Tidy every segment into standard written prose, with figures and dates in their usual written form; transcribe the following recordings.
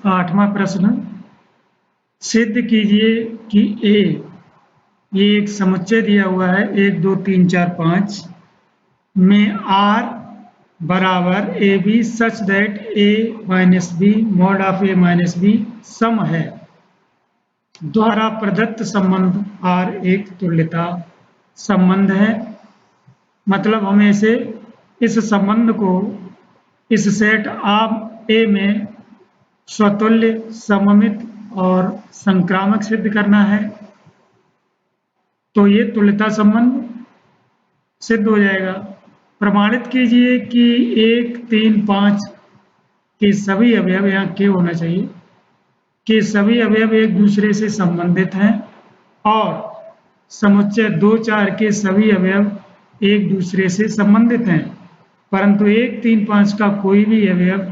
8वां प्रश्न, सिद्ध कीजिए कि ए, ये एक समुच्चय दिया हुआ है 1 2 3 4 5 में आर बराबर A B such that A minus B mod of A minus B सम है द्वारा प्रदत्त संबंध आर एक तुल्यता संबंध है। मतलब हमें इस संबंध को इस सेट आर ए में स्वतुल्य, सममित और संक्रामक सिद्ध करना है, तो ये तुल्यता संबंध सिद्ध हो जाएगा। प्रमाणित कीजिए कि 1 3 5 के सभी अवयव, यहाँ के होना चाहिए, के सभी अवयव एक दूसरे से संबंधित हैं और समुच्चय 2 4 के सभी अवयव एक दूसरे से संबंधित हैं, परंतु 1 3 5 का कोई भी अवयव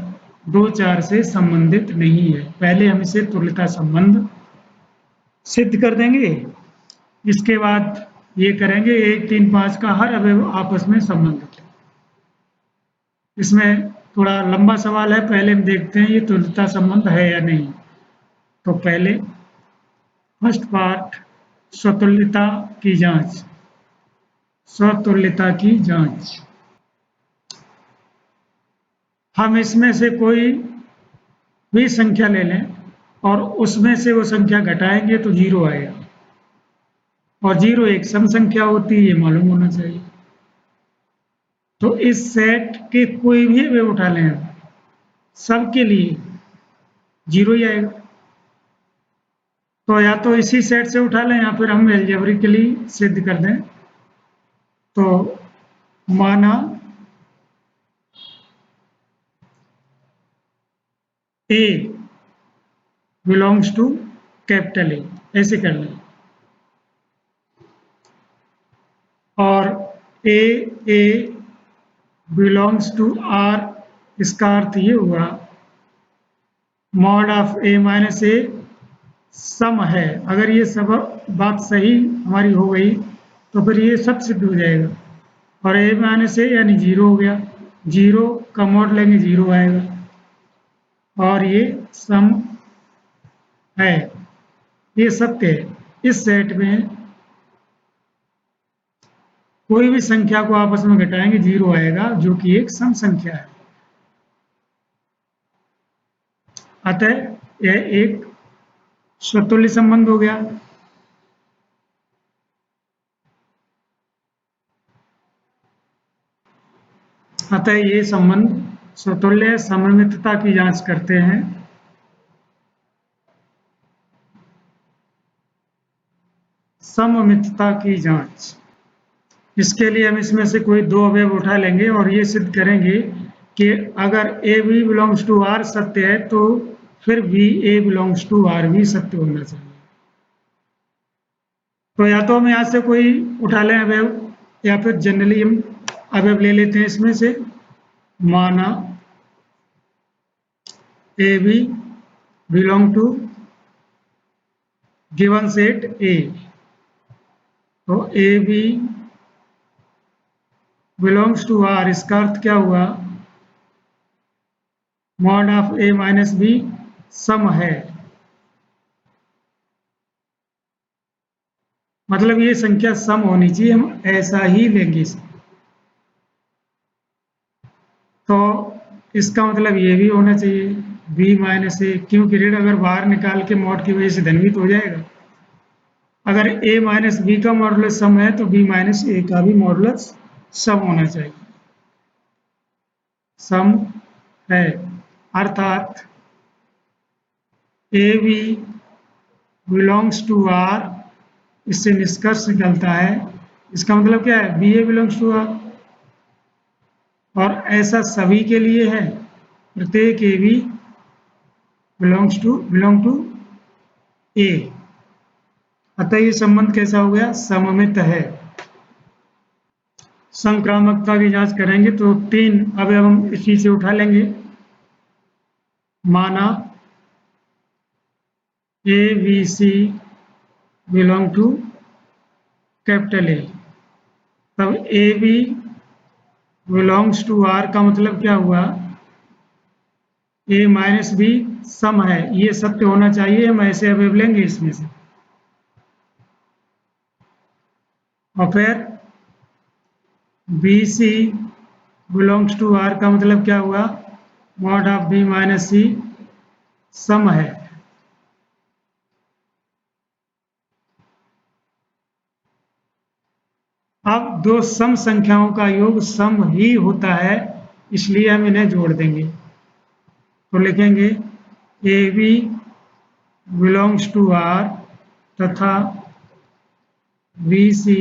2 4 से संबंधित नहीं है। पहले हम इसे तुल्यता संबंध सिद्ध कर देंगे, इसके बाद ये करेंगे 1 3 5 का हर अवयव आपस में संबंधित है। इसमें थोड़ा लंबा सवाल है, पहले हम देखते हैं ये तुल्यता संबंध है या नहीं। तो पहले फर्स्ट पार्ट, स्वतुल्यता की जांच। स्वतुल्यता की जांच, हम इसमें से कोई भी संख्या ले लें और उसमें से वो संख्या घटाएंगे तो 0 आएगा, और 0 एक सम संख्या होती है, ये मालूम होना चाहिए। तो इस सेट के कोई भी अवयव उठा लें, सब के लिए 0 ही आएगा। तो या तो इसी सेट से उठा लें या फिर हम एल्जेब्रिकली सिद्ध कर दें। तो माना ए बिलोंग्स टू कैपिटल ए, ऐसे कर लें, और ए बिलोंग्स टू आर, इसका अर्थ ये हुआ मॉड ऑफ ए माइनस ए सम है। अगर ये सब बात सही हमारी हो गई तो फिर ये सब सिद्ध हो जाएगा, और ए माइनस ए यानी 0 हो गया, 0 का मॉड लेंगे 0 आएगा, और ये सम है, ये सत्य है। इस सेट में कोई भी संख्या को आपस में घटाएंगे 0 आएगा, जो कि एक सम संख्या है। अतः यह एक स्वतुल्य संबंध हो गया। अतः ये संबंध स्वतुल्य सममितता की जांच करते हैं। सममितता की जांच, इसके लिए हम इसमें से कोई दो अवयव उठा लेंगे और ये सिद्ध करेंगे कि अगर A B belongs to R सत्य है तो फिर B A belongs to R भी सत्य होना चाहिए। तो या तो हम यहाँ से कोई उठा लें अवयव, या फिर जनरली हम अवयव ले लेते हैं इसमें से। माना A B belong to given set A, तो A B belongs to R, इसका अर्थ क्या हुआ, mod of A minus B सम है। मतलब ये संख्या सम होनी चाहिए, हम ऐसा ही लेंगे इसे। तो इसका मतलब ये भी होना चाहिए b माइनस ए, क्योंकि ऋण अगर बाहर निकाल के मॉड की वजह से धन भी तो हो जाएगा। अगर a माइनस बी का मॉडुलस सम है तो b माइनस ए का भी मॉडुलस सम होना चाहिए, सम है। अर्थात A B belongs to R, इससे निष्कर्ष निकलता है, इसका मतलब क्या है, B A belongs to R, और ऐसा सभी के लिए है, प्रत्येक A B belong to A. अतः ये संबंध कैसा हो गया, सममित है। संक्रामकता की जांच करेंगे तो 3 अवयव हम इसी से उठा लेंगे। माना A B C belong to capital A, तब A B belongs to R का मतलब क्या हुआ, ए माइनस बी सम है, ये सत्य होना चाहिए। हम ऐसे अवयव लेंगे इसमें से, और फिर B C belongs to R का मतलब क्या हुआ, mod of B minus C सम है। अब दो सम संख्याओं का योग सम ही होता है, इसलिए हम इन्हें जोड़ देंगे। तो लिखेंगे A B belongs to R तथा B C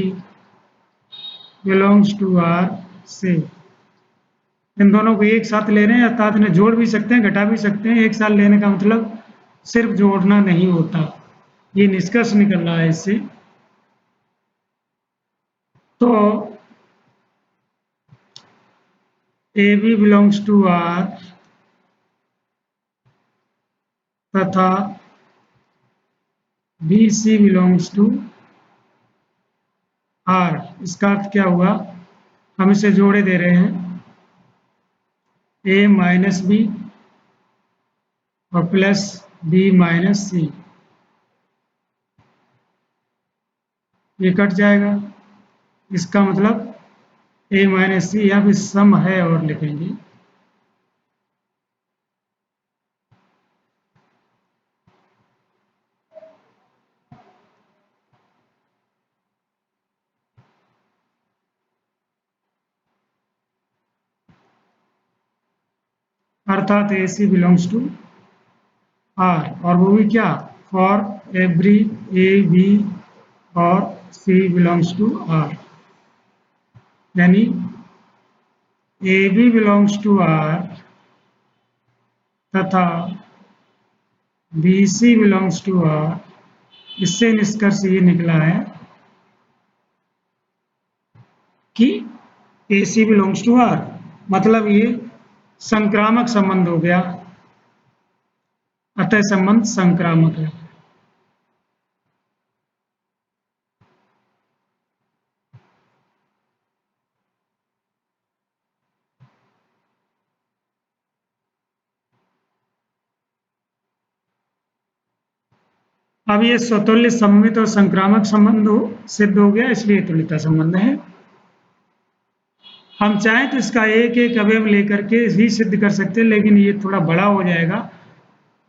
belongs to R से। इन दोनों को एक साथ ले रहे हैं, अर्थात इन्हें जोड़ भी सकते हैं, घटा भी सकते हैं। एक साथ लेने का मतलब सिर्फ जोड़ना नहीं होता, ये निष्कर्ष निकल रहा है इससे। तो A B belongs to R तथा B C belongs to R, इसका अर्थ क्या हुआ, हम इसे जोड़े दे रहे हैं ए माइनस बी और प्लस बी माइनस सी, ये कट जाएगा। इसका मतलब ए माइनस सी यहाँ पे सम है, और लिखेंगे अर्थात ए सी बिलोंग्स टू आर, और वो भी क्या, फॉर एवरी ए बी और सी बिलोंग्स टू आर, यानी A B belongs to R तथा B C belongs to R. इससे निष्कर्ष ये निकला है कि A C belongs to R, मतलब ये संक्रामक संबंध हो गया, अतः संबंध संक्रामक है। अब ये स्वतुल्य सममित और संक्रामक संबंध सिद्ध हो गया, इसलिए तुल्यता संबंध है। हम चाहें तो इसका एक एक अवयव लेकर के ही सिद्ध कर सकते हैं, लेकिन ये थोड़ा बड़ा हो जाएगा,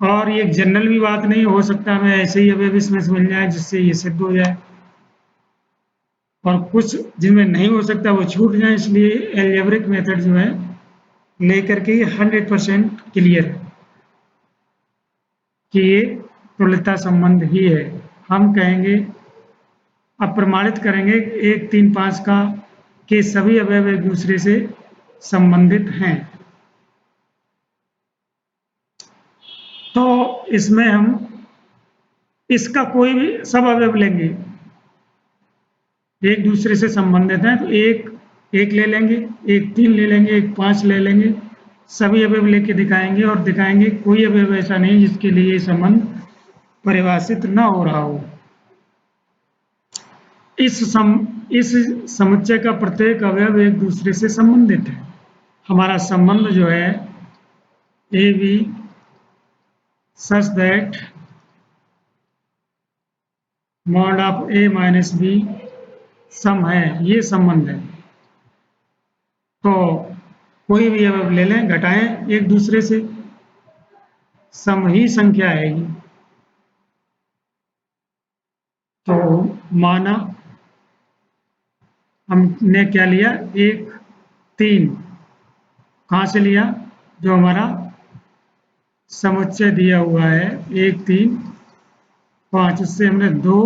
और ये एक जनरल भी बात नहीं हो सकता हमें ऐसे ही अवयव इसमें से मिल जाए जिससे ये सिद्ध हो जाए, और कुछ जिनमें नहीं हो सकता वो छूट जाए। इसलिए एल्जेब्रिक मेथड जो है लेकर के ये 100% क्लियर है कि ये तुल्यता संबंध ही है। हम कहेंगे, अब प्रमाणित करेंगे 1 3 5 का के सभी अवयव एक दूसरे से संबंधित हैं। तो इसमें हम इसका कोई भी सब अवयव लेंगे एक दूसरे से संबंधित हैं, तो एक एक ले लेंगे, एक 3 ले लेंगे, एक 5 ले लेंगे, सभी अवयव लेके दिखाएंगे, और दिखाएंगे कोई अवयव ऐसा नहीं जिसके लिए ये संबंध परिभाषित न हो रहा हो। इस समुच्चय का प्रत्येक अवयव एक दूसरे से संबंधित है। हमारा संबंध जो है A B such that mod of A minus B सम है, ये संबंध है। तो कोई भी अवयव ले लें, घटाएं एक दूसरे से, सम ही संख्या आएगी। तो माना हमने क्या लिया, 1 3, कहाँ से लिया, जो हमारा समुच्चय दिया हुआ है 1 3 5, उससे हमने 2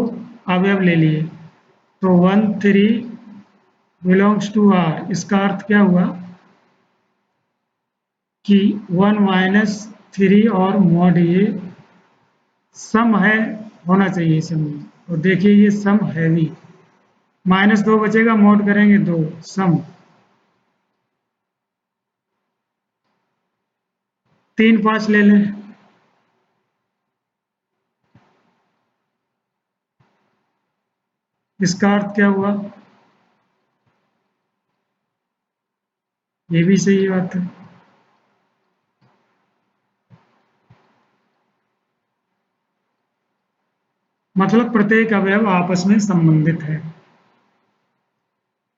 अवयव ले लिए। तो 1 3 बिलोंग्स टू आर, इसका अर्थ क्या हुआ कि 1 माइनस 3 और मॉड ये सम है, होना चाहिए सम। और देखिए ये सम है भी, -2 बचेगा, मॉड करेंगे 2 सम। 3 5 ले लें, इसका अर्थ क्या हुआ, ये भी सही बात है। मतलब प्रत्येक अवयव आपस में संबंधित है।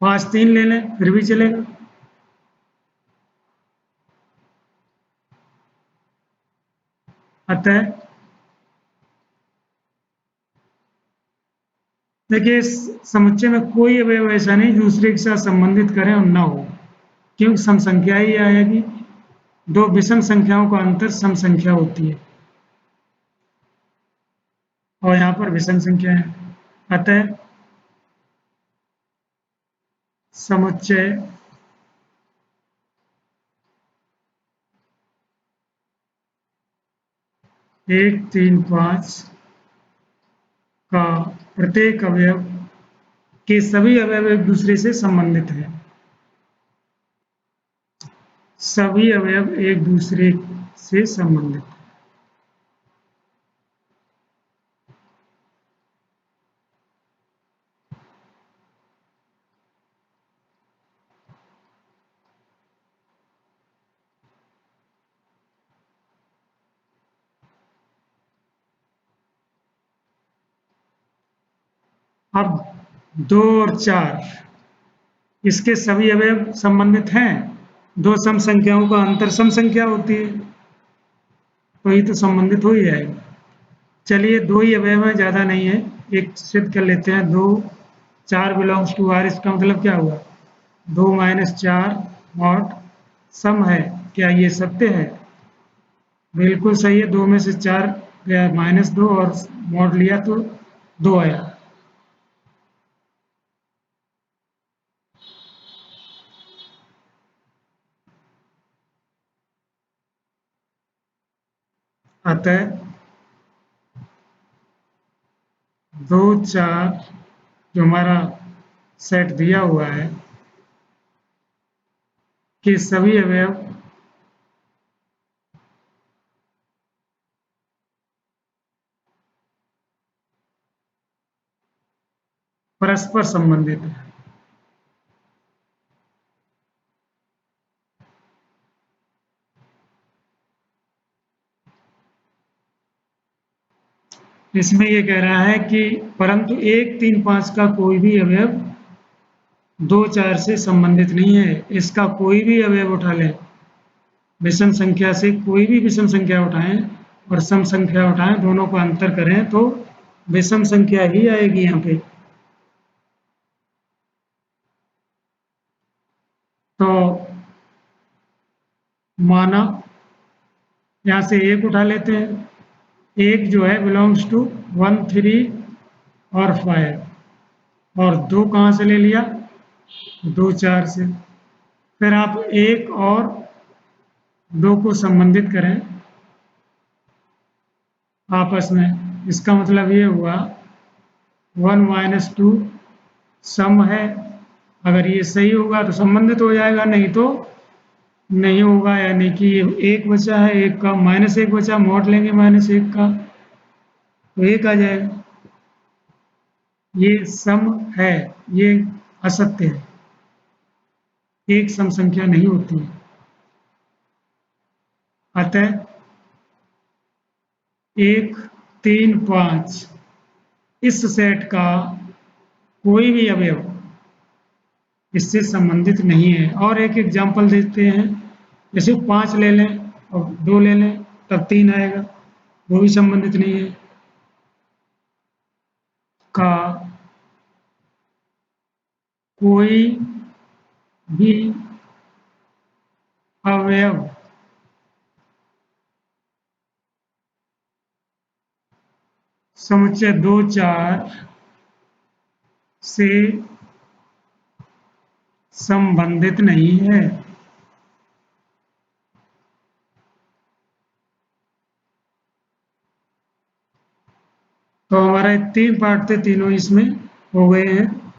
5 3 ले लें फिर भी चलेगा। अतः देखिए, इस समुच्चय में कोई अवयव ऐसा नहीं दूसरे के साथ संबंधित करें और ना हो, क्योंकि सम संख्या ही आएगी। दो विषम संख्याओं का अंतर सम संख्या होती है और यहाँ पर विषम संख्या है। अतः समुच्चय एक तीन पाँच का प्रत्येक अवयव के सभी अवयव एक दूसरे से संबंधित है। सभी अवयव एक दूसरे से संबंधित है। अब 2 और 4 इसके सभी अवयव संबंधित हैं। दो सम संख्याओं का अंतर सम संख्या होती है, तो ये तो संबंधित हो ही जाएगा। चलिए, दो ही अवयव है, ज़्यादा नहीं है। एक सिद्ध कर लेते हैं। 2 4 बिलोंग्स टू आर, इसका मतलब क्या हुआ? 2 माइनस 4 मॉड सम है। क्या ये सत्य है? बिल्कुल सही है। 2 में से 4 गया -2 और मॉड लिया तो 2 आया। अतः 2 4 जो हमारा सेट दिया हुआ है कि सभी अवयव परस्पर संबंधित है। इसमें ये कह रहा है कि परंतु 1 3 5 का कोई भी अवयव 2 4 से संबंधित नहीं है। इसका कोई भी अवयव उठा लें, विषम संख्या से कोई भी विषम संख्या उठाएं और सम संख्या उठाएं, दोनों का अंतर करें तो विषम संख्या ही आएगी यहाँ पे। तो माना यहाँ से 1 उठा लेते हैं। 1 जो है बिलोंग्स टू 1 3 और 5, और 2 कहाँ से ले लिया? 2 4 से। फिर आप 1 और 2 को संबंधित करें आपस में। इसका मतलब ये हुआ 1 माइनस 2 सम है। अगर ये सही होगा तो संबंधित हो जाएगा, नहीं तो नहीं होगा। यानी कि 1 बचा है, 1 का -1 बचा, मॉड लेंगे -1 का तो 1 आ जाएगा। ये सम है, ये असत्य है। एक सम संख्या नहीं होती है। अतः 1 3 5 इस सेट का कोई भी अवयव इससे संबंधित नहीं है। और एक एग्जांपल देते हैं। जैसे 5 ले लें और 2 ले लें, तब 3 आएगा, वो भी संबंधित नहीं है। का कोई भी अवयव समुच्चय 2 4 से संबंधित नहीं है। तो हमारे 3 पार्ट थे, तीनों इसमें हो गए हैं।